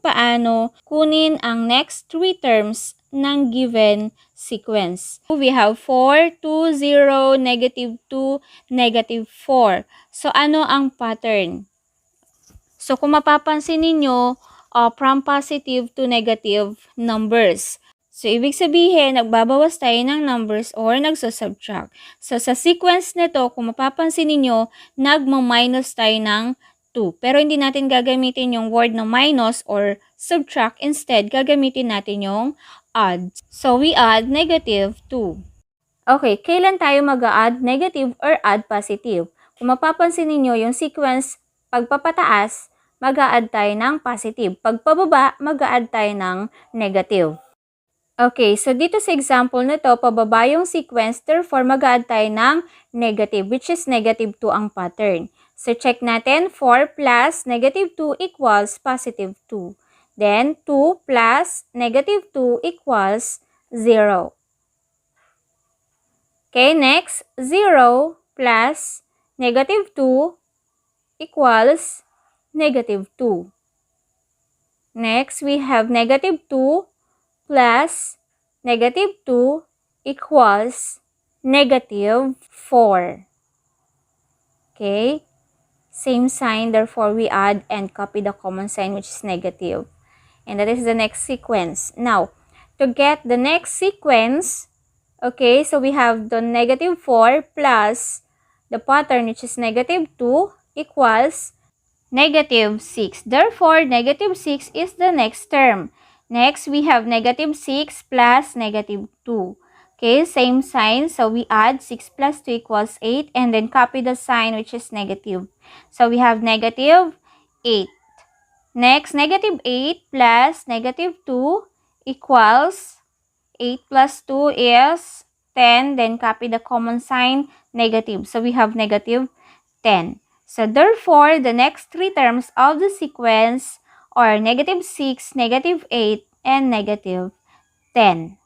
Paano kunin ang next three terms ng given sequence. We have 4, 2, 0, negative 2, negative 4. So, ano ang pattern? So, kung mapapansin ninyo, from positive to negative numbers. So, ibig sabihin, nagbabawas tayo ng numbers or nagsusubtract. So, sa sequence nito, kung mapapansin ninyo, nagma-minus tayo ng 2. Pero hindi natin gagamitin yung word na minus or subtract. Instead, gagamitin natin yung add. So, we add negative 2. Okay, kailan tayo mag-add negative or add positive? Kung mapapansin ninyo yung sequence, pagpapataas, mag-add tayo ng positive. Pagpababa, mag-add tayo ng negative. Okay, so dito sa example na to, pababa yung sequence, therefore mag-add tayo ng negative, which is negative 2 ang pattern. So check natin, 4 plus negative 2 equals positive 2. Then 2 plus negative 2 equals 0. Okay, next, 0 plus negative 2 equals negative 2. Next, we have negative 2 plus negative 2 equals negative 4. Okay? Same sign, therefore we add and copy the common sign, which is negative. And that is the next sequence. Now, to get the next sequence, okay, so we have the negative 4 plus the pattern, which is negative 2, equals negative 6. Therefore, negative 6 is the next term. Next, we have negative 6 plus negative 2. Okay, same sign. So, we add 6 plus 2 equals 8 and then copy the sign, which is negative. So, we have negative 8. Next, negative 8 plus negative 2 equals 8 plus 2 is 10. Then, copy the common sign, negative. So, we have negative 10. So, therefore, the next three terms of the sequence are negative 6, negative 8, and negative 10.